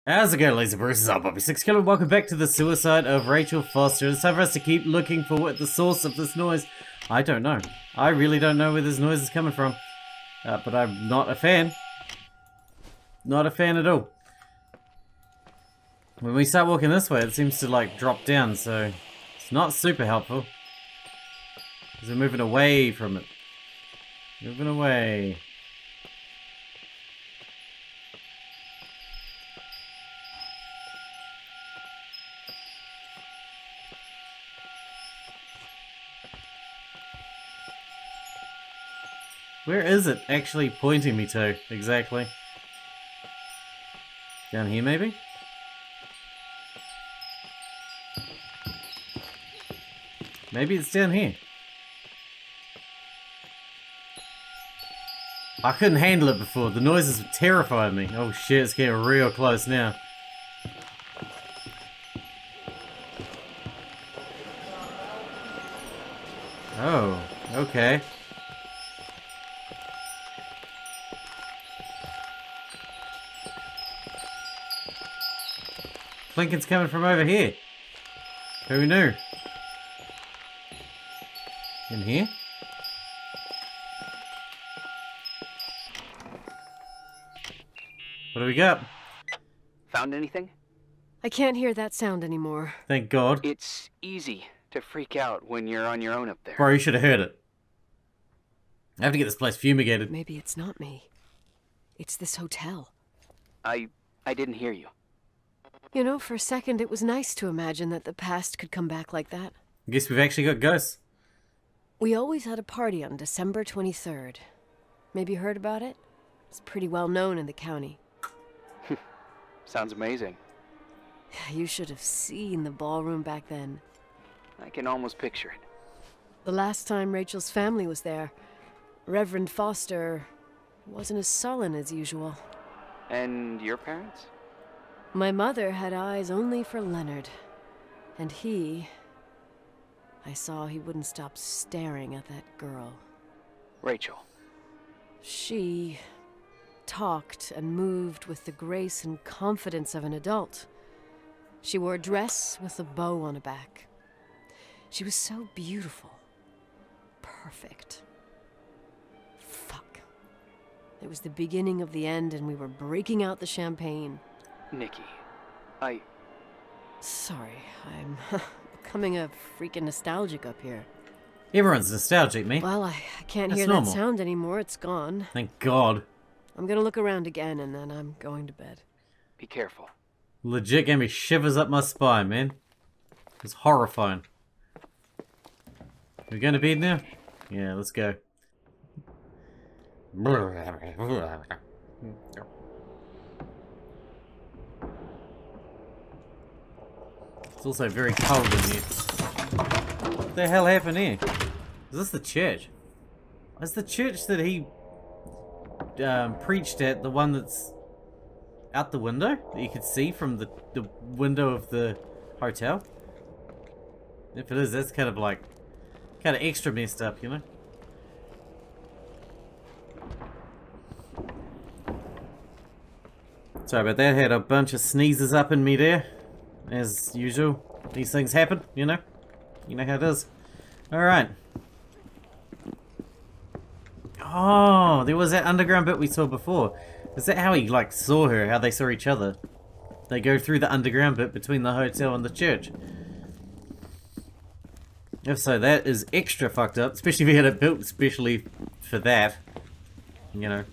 How's it going, Laser Bruises? I'm Bobby Sixkilla. Welcome back to the suicide of Rachel Foster. It's time for us to keep looking for what the source of this noise. I don't know. I really don't know where this noise is coming from. But I'm not a fan. Not a fan at all. When we start walking this way, it seems to like drop down, so it's not super helpful. Because we're moving away from it. Moving away. Where is it actually pointing me to, exactly? Down here, maybe? Maybe it's down here. I couldn't handle it before. The noises terrified me. Oh shit, it's getting real close now. Oh, okay. Lincoln's coming from over here. Who knew? In here? What do we got? Found anything? I can't hear that sound anymore. Thank God. It's easy to freak out when you're on your own up there. Bro, you should have heard it. I have to get this place fumigated. Maybe it's not me. It's this hotel. I didn't hear you. You know, for a second it was nice to imagine that the past could come back like that. I guess we've actually got ghosts. We always had a party on December 23rd. Maybe you heard about it? It's pretty well known in the county. Sounds amazing. You should have seen the ballroom back then. I can almost picture it. The last time Rachel's family was there, Reverend Foster wasn't as sullen as usual. And your parents? My mother had eyes only for Leonard. And I saw he wouldn't stop staring at that girl. Rachel. She talked and moved with the grace and confidence of an adult. She wore a dress with a bow on her back. She was so beautiful. Perfect. Fuck. It was the beginning of the end and we were breaking out the champagne. Nikki, Sorry, I'm becoming a freaking nostalgic up here. Everyone's nostalgic, me. Well, I can't That's hear normal. that sound anymore. It's gone. Thank God. I'm gonna look around again and then I'm going to bed. be careful. Legit gave me shivers up my spine, man. It's horrifying. We going to bed now? Yeah, let's go. It's also very cold in here. What the hell happened here? Is this the church? Is the church that he preached at the one that's out the window? That you could see from the window of the hotel? If it is, that's kind of like, kind of extra messed up, you know? Sorry about that, had a bunch of sneezes up in me there. As usual, these things happen, you know? You know how it is. Alright. Oh, there was that underground bit we saw before. Is that how he, like, saw her? How they saw each other? They go through the underground bit between the hotel and the church. If so, that is extra fucked up. Especially if you had it built especially for that. You know.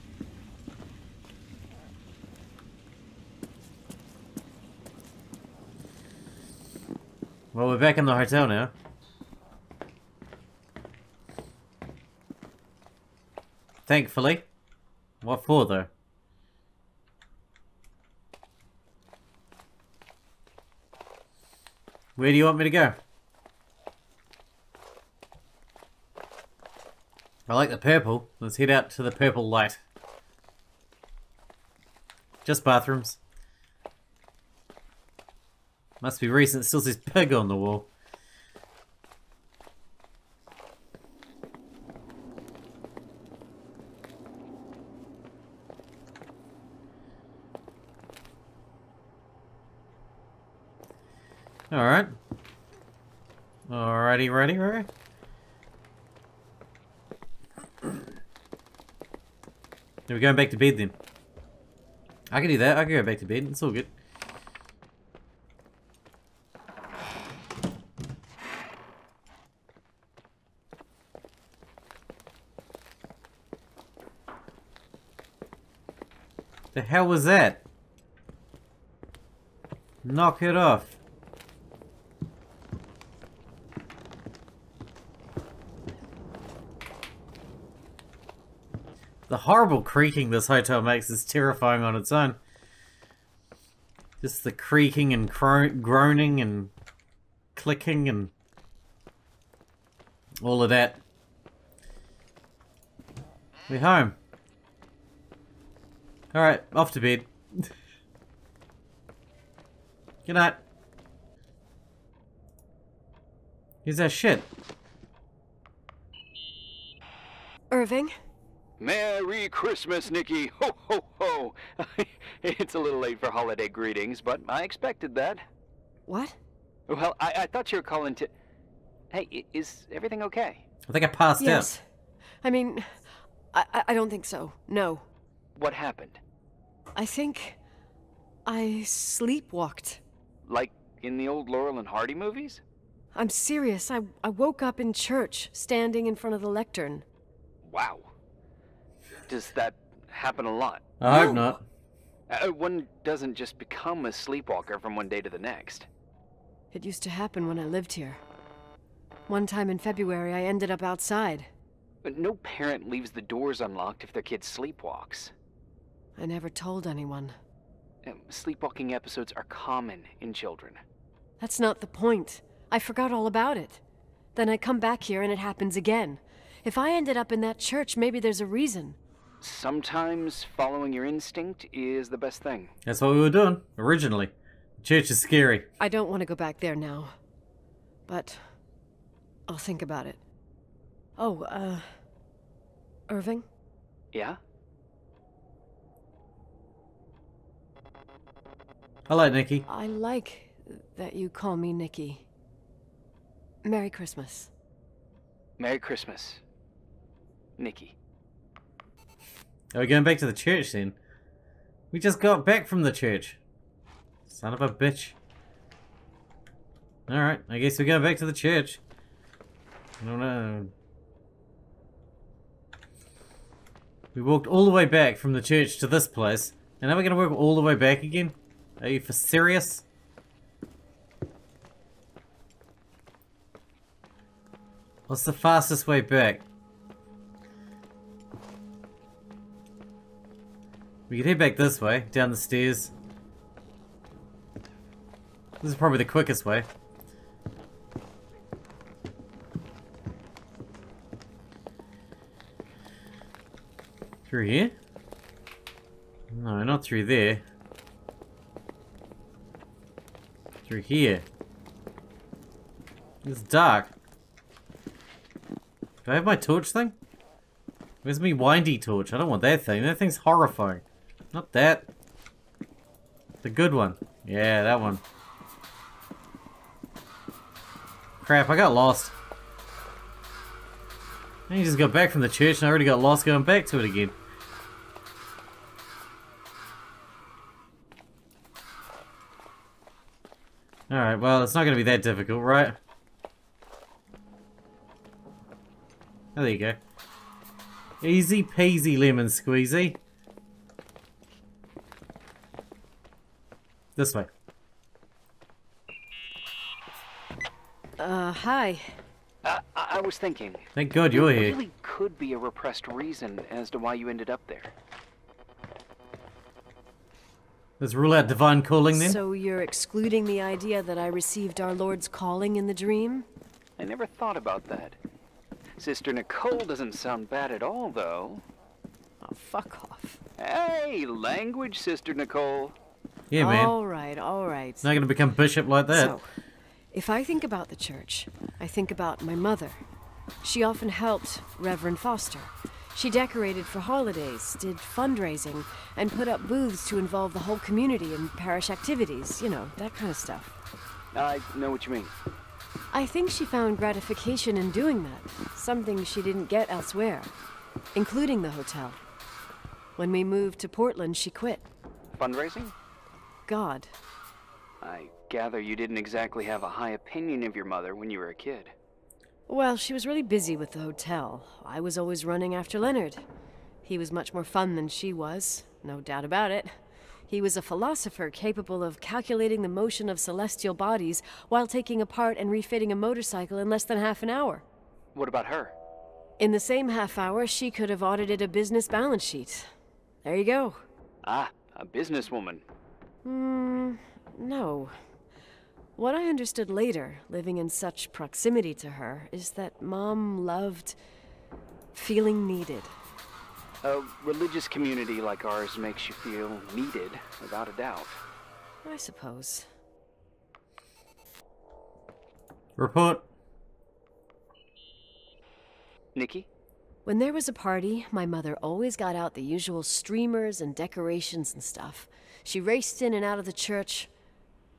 Well, we're back in the hotel now. Thankfully. What for, though? Where do you want me to go? I like the purple. Let's head out to the purple light. Just bathrooms. Must be recent. It still says pig on the wall. Alright. Alrighty, ready, right? We're going back to bed then. I can do that. I can go back to bed. It's all good. The hell was that? Knock it off. The horrible creaking this hotel makes is terrifying on its own. Just the creaking and groaning and clicking and all of that. We're home. Alright, off to bed. Good night. Here's our shit. Irving? Merry Christmas, Nikki. Ho, ho, ho. It's a little late for holiday greetings, but I expected that. What? Well, I thought you were calling to... Hey, is everything okay? I think I passed out. Yes. I mean, I don't think so. No. What happened? I think I sleepwalked. Like in the old Laurel and Hardy movies? I'm serious. I woke up in church, standing in front of the lectern. Wow. Does that happen a lot? I hope not. One doesn't just become a sleepwalker from one day to the next. It used to happen when I lived here. One time in February, I ended up outside. But no parent leaves the doors unlocked if their kid sleepwalks. I never told anyone. Sleepwalking episodes are common in children. That's not the point. I forgot all about it. Then I come back here and it happens again. If I ended up in that church, maybe there's a reason. Sometimes following your instinct is the best thing. That's what we were doing, originally. Church is scary. I don't want to go back there now. But I'll think about it. Oh, Irving? Yeah? Hello, Nikki. I like that you call me Nikki. Merry Christmas. Merry Christmas, Nikki. Are we going back to the church then? We just got back from the church. Son of a bitch. Alright, I guess we're going back to the church. I don't know. We walked all the way back from the church to this place. And now we're going to walk all the way back again? Are you for serious? What's the fastest way back? We could head back this way, down the stairs. This is probably the quickest way. Through here? No, not through there. Through here. It's dark. Do I have my torch thing? Where's my windy torch? I don't want that thing. That thing's horrifying. Not that. The good one. Yeah, that one. Crap, I got lost. I just got back from the church and I already got lost going back to it again. Alright, well, it's not going to be that difficult, right? Oh, there you go. Easy peasy lemon squeezy. This way. Hi. I was thinking. Thank God you're There here. really could be a repressed reason as to why you ended up there. Let's rule out divine calling then. So you're excluding the idea that I received our Lord's calling in the dream? I never thought about that. Sister Nicole doesn't sound bad at all, though. Oh, fuck off. Hey, language, Sister Nicole. Yeah, man. All right, all right. It's not going to become bishop like that. So, if I think about the church, I think about my mother. She often helped Reverend Foster. She decorated for holidays, did fundraising, and put up booths to involve the whole community in parish activities. You know, that kind of stuff. I know what you mean. I think she found gratification in doing that, something she didn't get elsewhere, including the hotel. When we moved to Portland, she quit. Fundraising? God. I gather you didn't exactly have a high opinion of your mother when you were a kid. Well, she was really busy with the hotel. I was always running after Leonard. He was much more fun than she was, no doubt about it. He was a philosopher capable of calculating the motion of celestial bodies while taking apart and refitting a motorcycle in less than half an hour. What about her? In the same half hour, she could have audited a business balance sheet. There you go. Ah, a businesswoman. No. What I understood later, living in such proximity to her, is that Mom loved feeling needed. A religious community like ours makes you feel needed, without a doubt. I suppose. Report. Nikki? When there was a party, my mother always got out the usual streamers and decorations and stuff. She raced in and out of the church,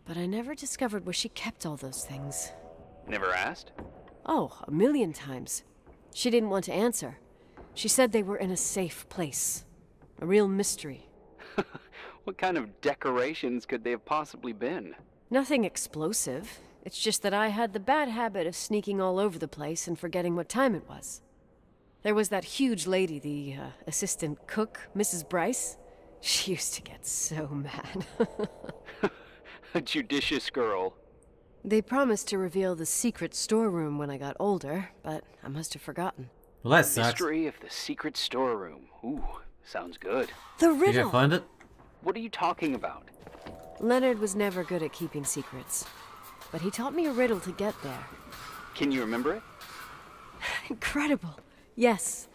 but I never discovered where she kept all those things. Never asked? Oh, a million times. She didn't want to answer. She said they were in a safe place. A real mystery. What kind of decorations could they have possibly been? Nothing explosive. It's just that I had the bad habit of sneaking all over the place and forgetting what time it was. There was that huge lady, the assistant cook, Mrs. Bryce. She used to get so mad. A judicious girl. They promised to reveal the secret storeroom when I got older, but I must have forgotten. Well, that sucks. Mystery of the secret storeroom. Ooh, sounds good. The Did you riddle! find it? What are you talking about? Leonard was never good at keeping secrets, but he taught me a riddle to get there. Can you remember it? Incredible. Yes.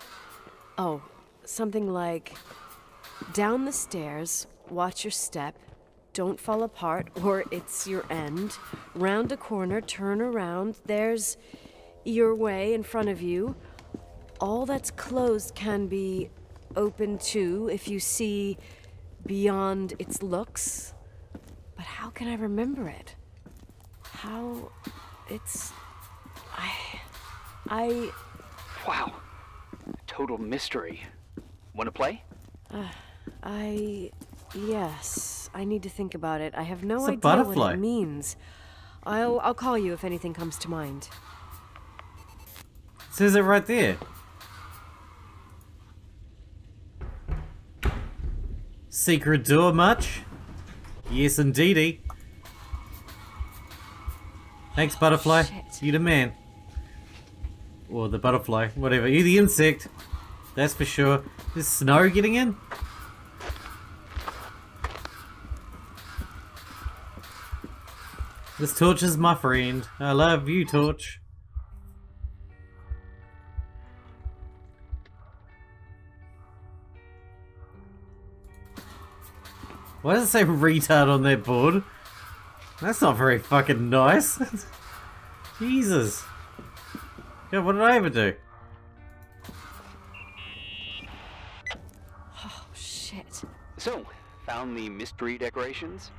Oh, something like, down the stairs, watch your step, don't fall apart or it's your end, round a corner, turn around, there's your way in front of you. All that's closed can be open too if you see beyond its looks. But how can I remember it? How it's... I... Wow. Total mystery. Want to play? Yes. I need to think about it. I have no It's a idea butterfly. what it means. I'll call you if anything comes to mind. It says it right there. Secret door much? Yes, indeedy. Thanks, butterfly. Shit. You the man. Or the butterfly, whatever. You the insect. That's for sure. Is snow getting in? This Torch is my friend. I love you, Torch. Why does it say retard on that board? That's not very fucking nice. Jesus. Yeah, what did I ever do? Oh, shit. So, found the mystery decorations?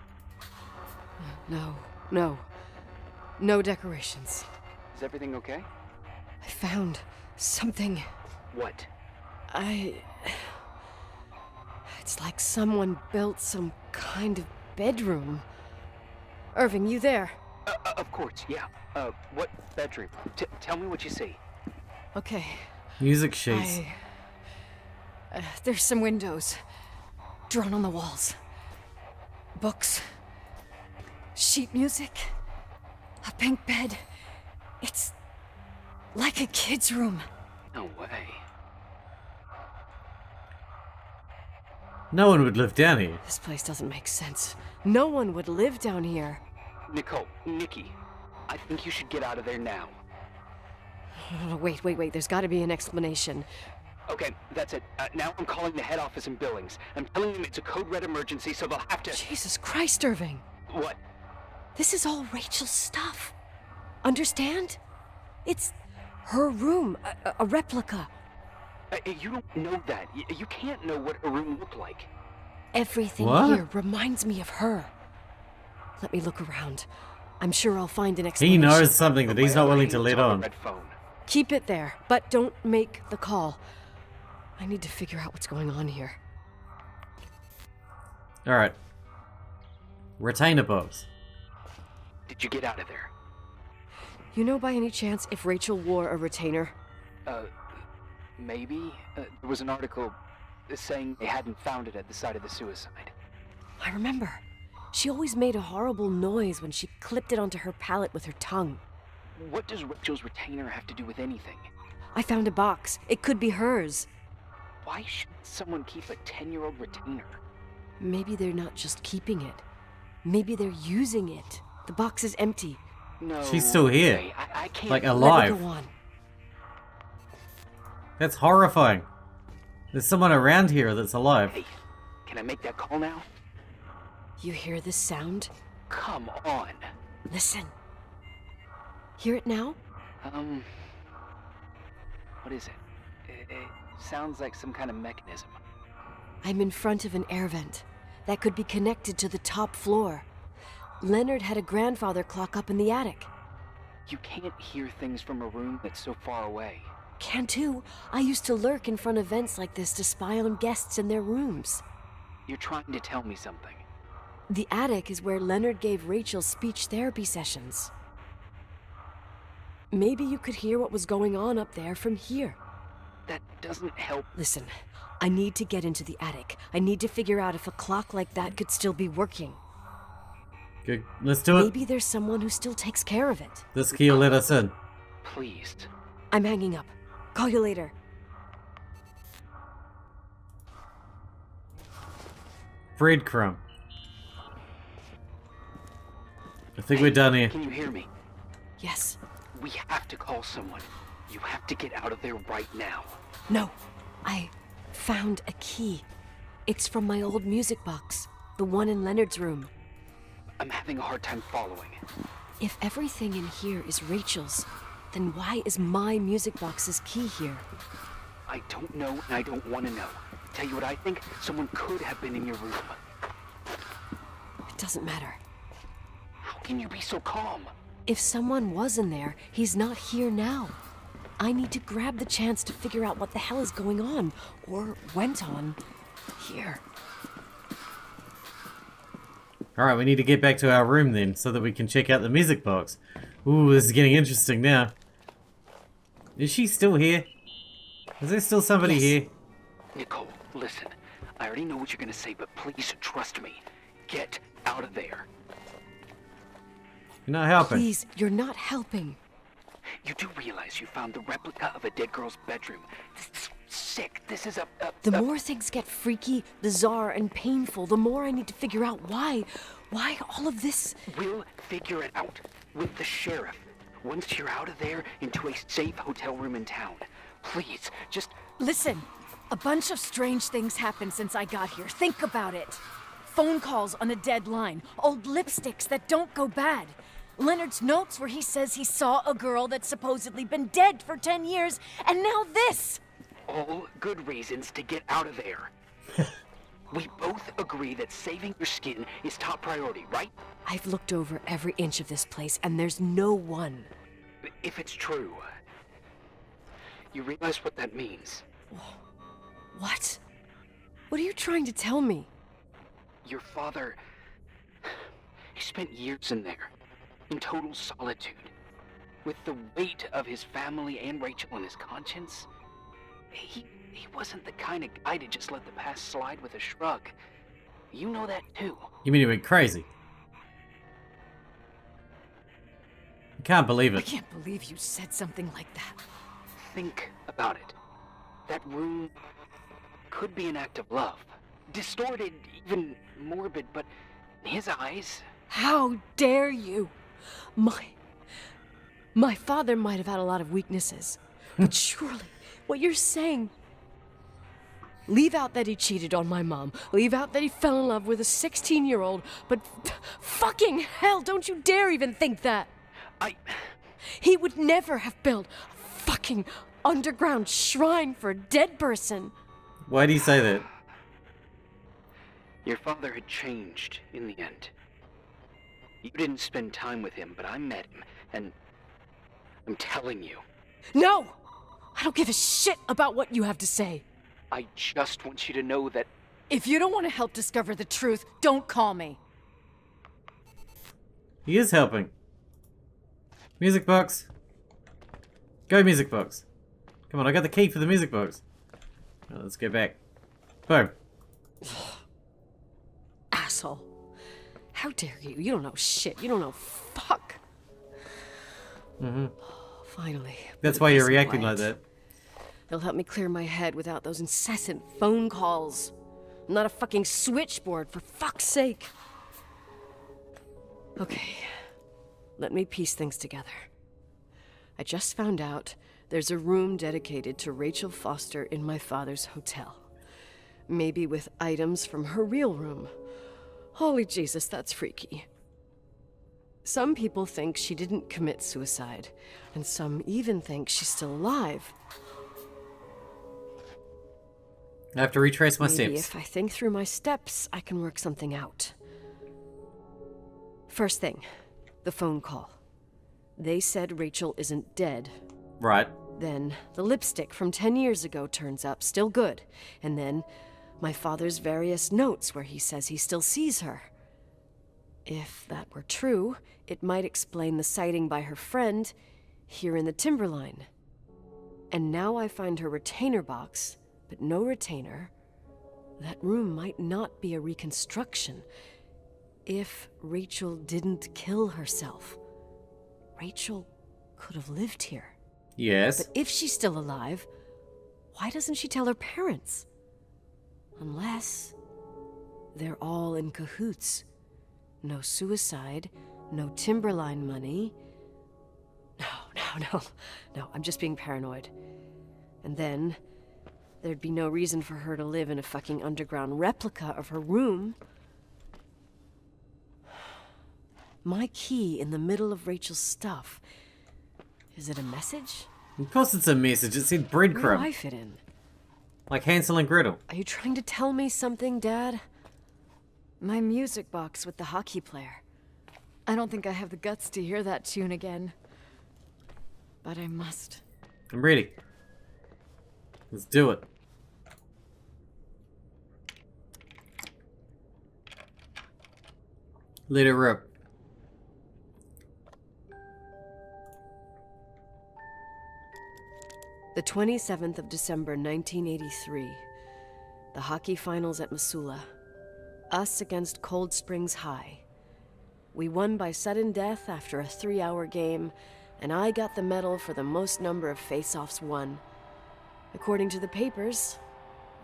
No decorations. Is everything okay? I found something. What? It's like someone built some kind of bedroom. Irving, you there? Of course, yeah. What bedroom? Tell me what you see. Okay. Music sheets. There's some windows drawn on the walls. Books. Sheet music. A pink bed. It's like a kid's room. No way. No one would live down here. This place doesn't make sense. No one would live down here. Nicole, Nikki, I think you should get out of there now. Oh, wait. There's got to be an explanation. Okay, that's it. Now I'm calling the head office in Billings. I'm telling them it's a code red emergency, so they'll have to... Jesus Christ, Irving. What? This is all Rachel's stuff. Understand? It's her room, a replica. You don't know that. You can't know what a room looked like. Everything What? here reminds me of her. Let me look around. I'm sure I'll find an explanation. He knows something that he's not willing to let on. Red phone. Keep it there, but don't make the call. I need to figure out what's going on here. Alright. Retainer box. Did you get out of there? You know by any chance if Rachel wore a retainer? Maybe. There was an article saying they hadn't found it at the site of the suicide. I remember. She always made a horrible noise when she clipped it onto her palate with her tongue. What does Rachel's retainer have to do with anything? I found a box. It could be hers. Why should someone keep a 10-year-old retainer? Maybe they're not just keeping it. Maybe they're using it. The box is empty. No. She's still here. Way. I can't. Like Let alive. it go on. That's horrifying. There's someone around here that's alive. Hey, can I make that call now? You hear this sound? Come on. Listen. Hear it now? What is it? It sounds like some kind of mechanism. I'm in front of an air vent that could be connected to the top floor. Leonard had a grandfather clock up in the attic. You can't hear things from a room that's so far away. Can too. I used to lurk in front of vents like this to spy on guests in their rooms. You're trying to tell me something. The attic is where Leonard gave Rachel speech therapy sessions. Maybe you could hear what was going on up there from here. That doesn't help. Listen, I need to get into the attic. I need to figure out if a clock like that could still be working. Good. Let's do it. Maybe there's someone who still takes care of it. This key will let us in. Please. I'm hanging up. Call you later. Breadcrumb. I think we're done here. Can you hear me? Yes. We have to call someone. You have to get out of there right now. No. I found a key. It's from my old music box. The one in Leonard's room. I'm having a hard time following. If everything in here is Rachel's, then why is my music box's key here? I don't know, and I don't want to know. Tell you what I think? Someone could have been in your room. It doesn't matter. How can you be so calm? If someone was in there, he's not here now. I need to grab the chance to figure out what the hell is going on, or went on, here. Alright, we need to get back to our room then, so that we can check out the music box. Ooh, this is getting interesting now. Is she still here? Is there still somebody Yes. here? Nicole, listen. I already know what you're gonna say, but please trust me. Get out of there. You're not helping. Please, you're not helping. You do realize you found the replica of a dead girl's bedroom. This is sick. This is The more things get freaky, bizarre, and painful, the more I need to figure out why all of this. We'll figure it out with the sheriff. Once you're out of there, into a safe hotel room in town. Please, just... Listen, a bunch of strange things happened since I got here. Think about it. Phone calls on a dead line, old lipsticks that don't go bad. Leonard's notes where he says he saw a girl that's supposedly been dead for 10 years, and now this! all good reasons to get out of there. We both agree that saving your skin is top priority, right? I've looked over every inch of this place, and there's no one. If it's true, you realize what that means. What? What are you trying to tell me? Your father... he spent years in there, in total solitude. With the weight of his family and Rachel on his conscience. He wasn't the kind of guy to just let the past slide with a shrug. You know that too. You mean he went crazy? I can't believe I it. can't believe you said something like that. Think about it. That room could be an act of love. Distorted, even morbid, but in his eyes... How dare you? My father might have had a lot of weaknesses, but surely what you're saying... Leave out that he cheated on my mom. Leave out that he fell in love with a 16-year-old, but fucking hell, don't you dare even think that! He would never have built a fucking underground shrine for a dead person. Why do you say that? Your father had changed in the end. You didn't spend time with him, but I met him, and I'm telling you. No! I don't give a shit about what you have to say. I just want you to know that... If you don't want to help discover the truth, don't call me. He is helping. Music box. Go music box. Come on, I got the key for the music box. Oh, let's go back. Boom. Asshole. How dare you? You don't know shit. You don't know fuck. Mm-hmm. Finally. That's why you're reacting like that. It'll help me clear my head without those incessant phone calls. I'm not a fucking switchboard, for fuck's sake. Okay. Let me piece things together. I just found out there's a room dedicated to Rachel Foster in my father's hotel. Maybe with items from her real room. Holy Jesus, that's freaky. Some people think she didn't commit suicide, and some even think she's still alive. I have to retrace my Maybe steps. if I think through my steps, I can work something out. First thing, the phone call. They said Rachel isn't dead. Right. Then the lipstick from 10 years ago turns up, still good. And then my father's various notes where he says he still sees her. If that were true, it might explain the sighting by her friend here in the timberline. And now I find her retainer box, but no retainer. That room might not be a reconstruction. If Rachel didn't kill herself, Rachel could have lived here. Yes. But if she's still alive, why doesn't she tell her parents? Unless they're all in cahoots. No suicide, no timberline money. No, I'm just being paranoid. And then there'd be no reason for her to live in a fucking underground replica of her room. My key in the middle of Rachel's stuff. Is it a message? Of course it's a message. It said Where do breadcrumb. I fit in? Like Hansel and Gretel. Are you trying to tell me something, Dad? My music box with the hockey player. I don't think I have the guts to hear that tune again. But I must. I'm ready. Let's do it. Let it rip. The 27th of December, 1983. The hockey finals at Missoula. Us against Cold Springs High. We won by sudden death after a 3-hour game, and I got the medal for the most number of face-offs won. According to the papers,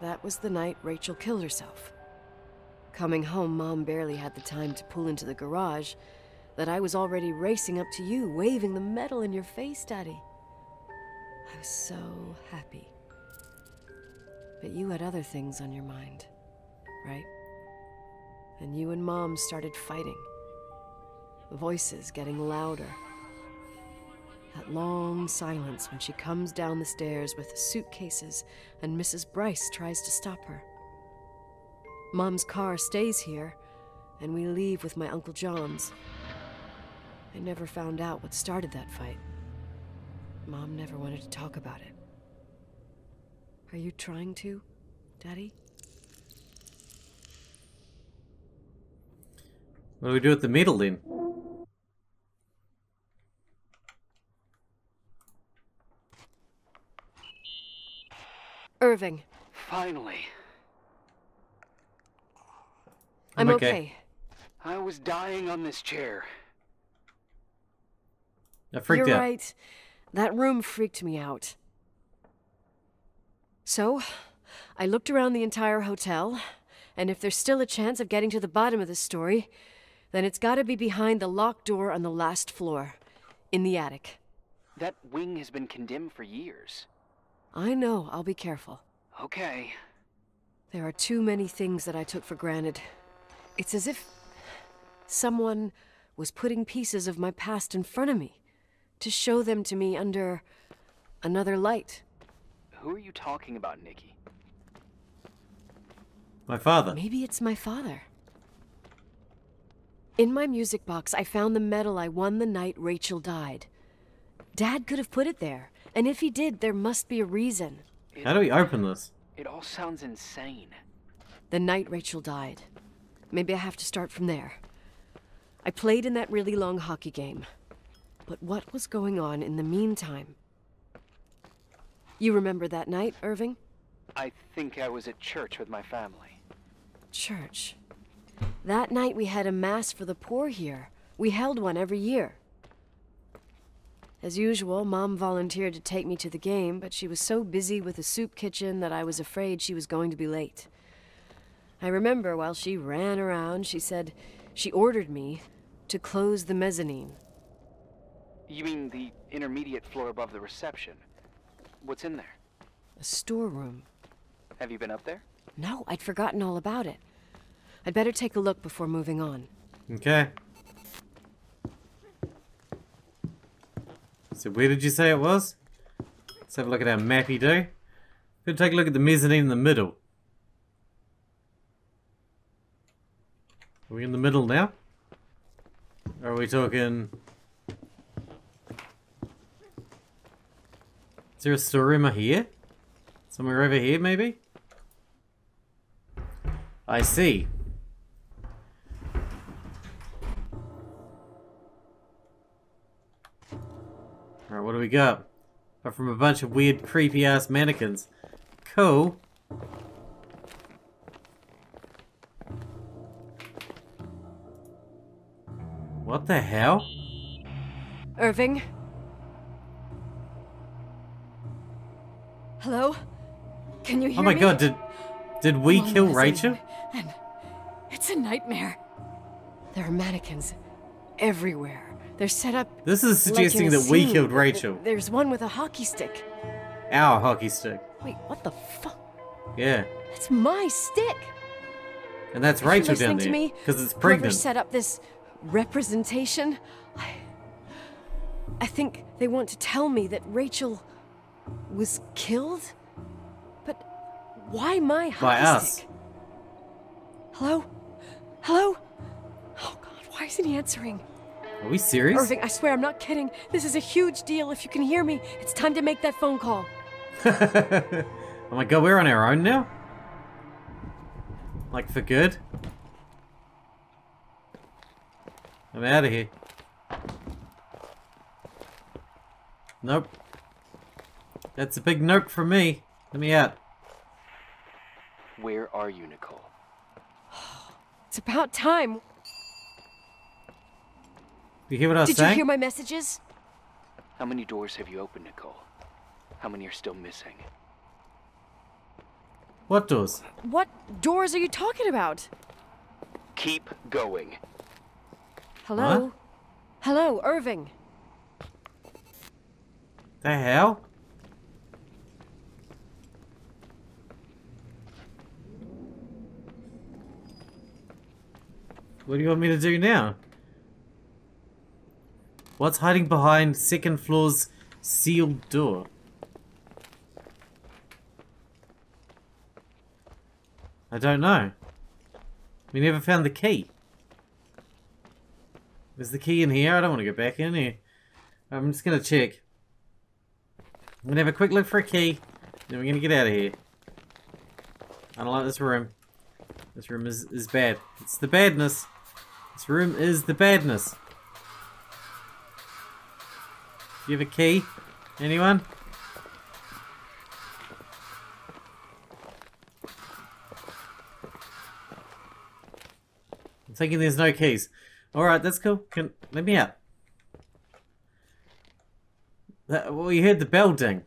that was the night Rachel killed herself. Coming home, Mom barely had the time to pull into the garage that I was already racing up to you, waving the medal in your face, Daddy. I was so happy. But you had other things on your mind, right? And you and Mom started fighting. Voices getting louder. That long silence when she comes down the stairs with the suitcases and Mrs. Bryce tries to stop her. Mom's car stays here, and we leave with my Uncle John's. I never found out what started that fight. Mom never wanted to talk about it. Are you trying to, Daddy? What do we do with the medal then? Irving. Finally. I'm okay. I was dying on this chair. I freaked You're out. right. That room freaked me out. So, I looked around the entire hotel, and if there's still a chance of getting to the bottom of this story, then it's gotta be behind the locked door on the last floor, in the attic. That wing has been condemned for years. I know, I'll be careful. Okay. There are too many things that I took for granted. It's as if someone was putting pieces of my past in front of me, to show them to me under another light. Who are you talking about, Nikki? My father. Maybe it's my father. In my music box, I found the medal I won the night Rachel died. Dad could have put it there, and if he did, there must be a reason. How do we open this? It all sounds insane. The night Rachel died. Maybe I have to start from there. I played in that really long hockey game. But what was going on in the meantime? You remember that night, Irving? I think I was at church with my family. Church. That night we had a mass for the poor here. We held one every year. As usual, Mom volunteered to take me to the game, but she was so busy with the soup kitchen that I was afraid she was going to be late. I remember while she ran around, she said she ordered me to close the mezzanine. You mean the intermediate floor above the reception? What's in there? A storeroom. Have you been up there? No, I'd forgotten all about it. I'd better take a look before moving on. Okay. So where did you say it was? Let's have a look at our mappy do. Gonna take a look at the mezzanine in the middle. Are we in the middle now? Or are we talking... Is there a storeroom here? Somewhere over here, maybe? I see. Alright, what do we got? Apart from a bunch of weird, creepy-ass mannequins. Cool. What the hell? Irving? Hello? Can you hear me? Oh my god, did we Long kill mezzanine, Rachel? And it's a nightmare. There are mannequins everywhere. They're set up. This is like suggesting in a that we scene. killed Rachel. There's one with a hockey stick. Our hockey stick. Wait, what the fuck? Yeah. That's my stick. And that's Are you Rachel listening down to there. me? Because it's Whoever pregnant. set up this representation, I think they want to tell me that Rachel was killed? But why my hockey By us. stick? Hello? Hello? Oh god, why isn't he answering? Are we serious? Irving, I swear I'm not kidding. This is a huge deal. If you can hear me, it's time to make that phone call. Oh my god, we're on our own now? Like for good? I'm out of here. Nope. That's a big nope from me. Let me out. Where are you, Nicole? It's about time. You hear what I was Did saying? you hear my messages? How many doors have you opened, Nicole? How many are still missing? What doors? What doors are you talking about? Keep going. Hello? What? Hello, Irving. The hell? What do you want me to do now? What's hiding behind second floor's sealed door? I don't know. We never found the key. Is the key in here? I don't want to go back in here. I'm just going to check. I'm going to have a quick look for a key. Then we're going to get out of here. I don't like this room. This room is bad. It's the badness. This room is the badness. Do you have a key? Anyone? I'm thinking there's no keys. Alright, that's cool. Let me out. Well, you heard the bell ding.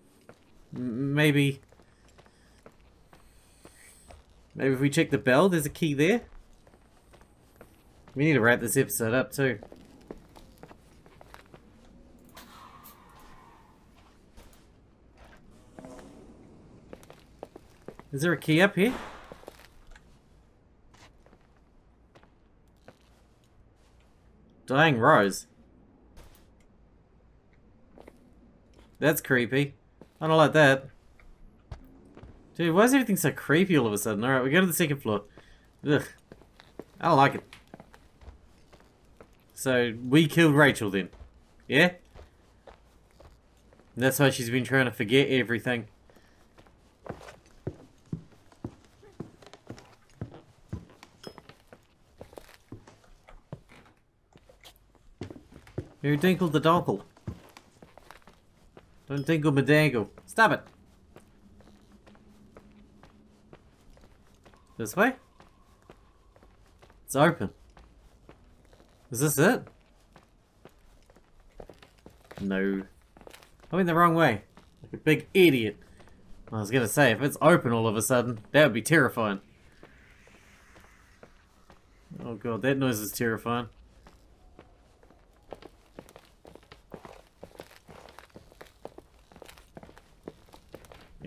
Maybe if we check the bell, there's a key there. We need to wrap this episode up too. Is there a key up here? Dying Rose. That's creepy. I don't like that. Dude, why is everything so creepy all of a sudden? Alright, we go to the second floor. Ugh. I don't like it. So, we killed Rachel then. Yeah? And that's why she's been trying to forget everything. You dinkle the donkle. Don't dinkle my dangle. Stop it. This way? It's open. Is this it? No. I went the wrong way. Like a big idiot. I was gonna say, if it's open all of a sudden, that would be terrifying. Oh god, that noise is terrifying.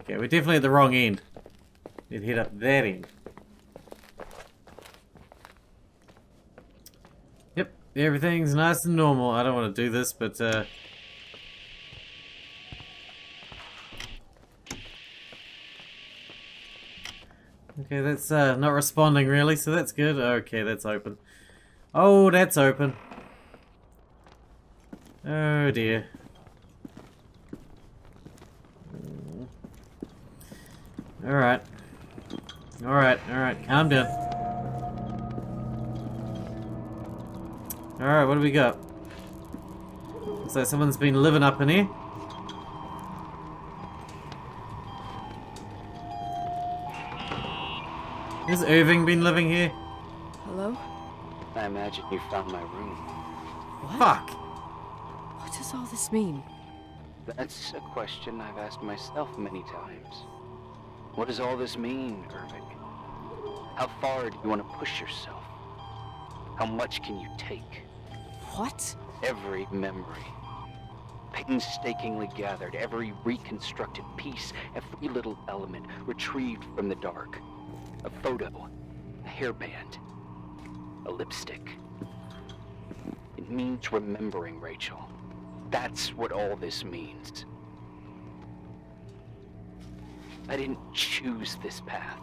Okay, we're definitely at the wrong end. We'd head up that end. Yep, everything's nice and normal. I don't want to do this, but okay, that's not responding really, so that's good. Okay, that's open. Oh, that's open. Oh dear. Alright. Alright, calm down. Alright, what do we got? Looks like someone's been living up in here. Has Irving been living here? Hello? I imagine you found my room. What? Fuck! What does all this mean? That's a question I've asked myself many times. What does all this mean, Irving? How far do you want to push yourself? How much can you take? What? Every memory, painstakingly gathered, every reconstructed piece, every little element retrieved from the dark. A photo, a hairband, a lipstick. It means remembering, Rachel. That's what all this means. I didn't choose this path.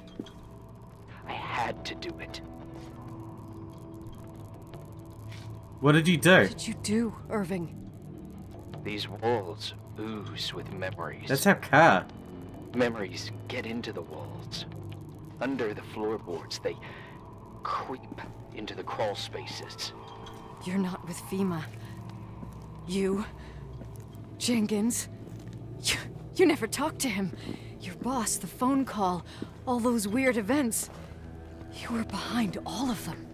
I had to do it. What did you do? What did you do, Irving? These walls ooze with memories. That's our car. Memories get into the walls. Under the floorboards, they creep into the crawl spaces. You're not with FEMA. You... Jenkins... You never talked to him. Your boss, the phone call, all those weird events. You were behind all of them.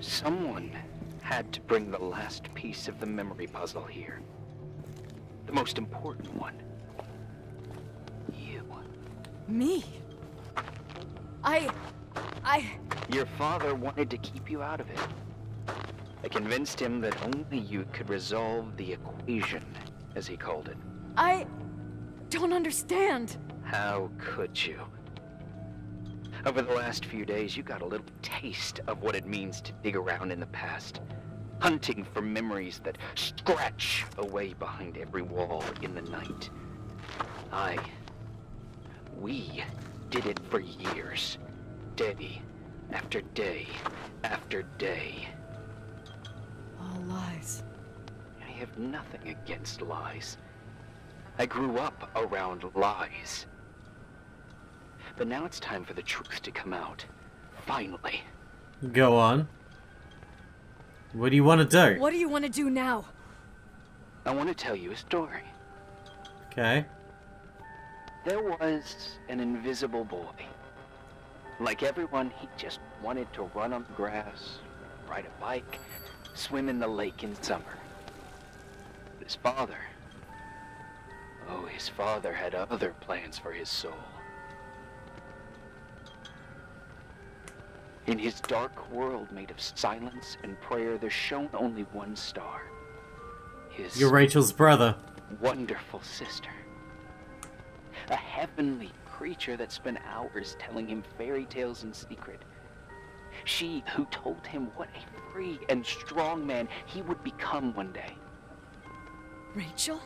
Someone had to bring the last piece of the memory puzzle here. The most important one. You. Me? Your father wanted to keep you out of it. I convinced him that only you could resolve the equation, as he called it. I don't understand. How could you? Over the last few days, you got a little taste of what it means to dig around in the past. Hunting for memories that scratch away behind every wall in the night. We did it for years. Day after day after day. All lies. I have nothing against lies. I grew up around lies. But now it's time for the truth to come out. Finally. Go on. What do you want to do? What do you want to do now? I want to tell you a story. Okay. There was an invisible boy. Like everyone, he just wanted to run on the grass, ride a bike, swim in the lake in summer. But his father... oh, his father had other plans for his soul. In his dark world made of silence and prayer, there shone only one star. His You're Rachel's brother. wonderful sister. A heavenly creature that spent hours telling him fairy tales in secret. She who told him what a free and strong man he would become one day. Rachel?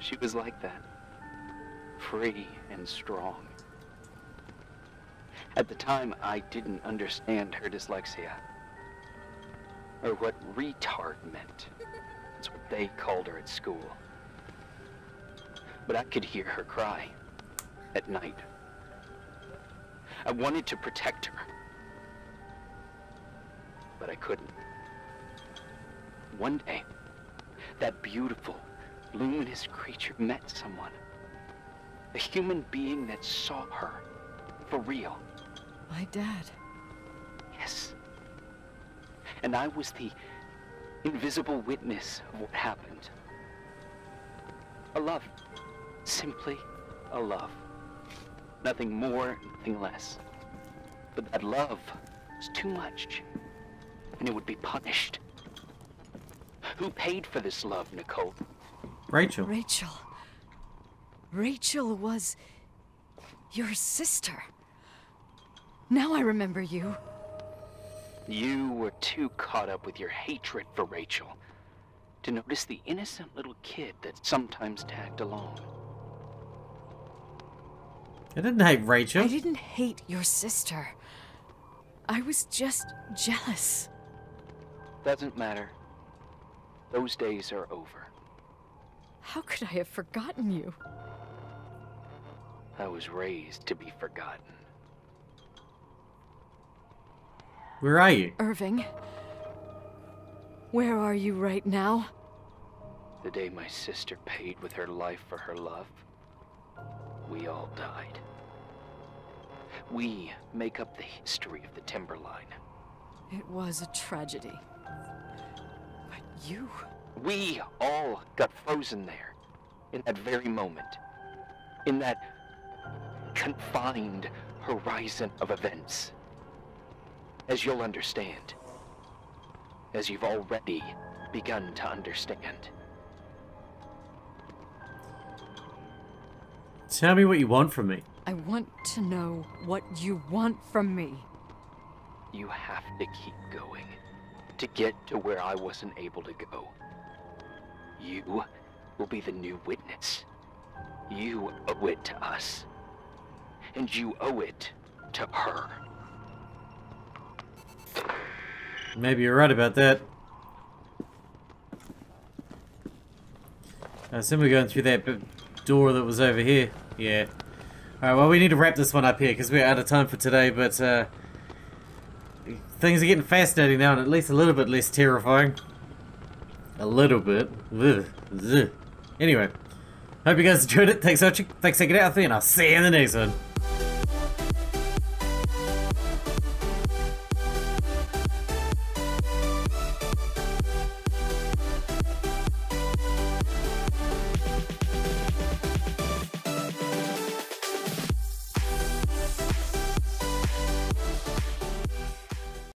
She was like that. Free and strong. At the time, I didn't understand her dyslexia. Or what retard meant. That's what they called her at school. But I could hear her cry at night. I wanted to protect her, but I couldn't. One day, that beautiful, luminous creature met someone. A human being that saw her for real. My dad. Yes. And I was the invisible witness of what happened. A love. Simply a love. Nothing more, nothing less. But that love was too much, and it would be punished. Who paid for this love, Nicole? Rachel. Rachel. Rachel was your sister. Now I remember you. You were too caught up with your hatred for Rachel to notice the innocent little kid that sometimes tagged along. I didn't hate Rachel. I didn't hate your sister. I was just jealous. Doesn't matter. Those days are over. How could I have forgotten you? I was raised to be forgotten. Where are you? Irving. Where are you right now? The day my sister paid with her life for her love, we all died. We make up the history of the Timberline. It was a tragedy. But you... We all got frozen there, in that very moment. In that confined horizon of events. As you'll understand. As you've already begun to understand. Tell me what you want from me. I want to know what you want from me. You have to keep going to get to where I wasn't able to go. You will be the new witness. You owe it to us. And you owe it to her. Maybe you're right about that. I assume we're going through that door that was over here. Yeah. Alright, well, we need to wrap this one up here because we're out of time for today, but things are getting fascinating now and at least a little bit less terrifying. A little bit. Ugh. Ugh. Anyway, hope you guys enjoyed it. Thanks for watching. Thanks for checking it out, and I'll see you in the next one.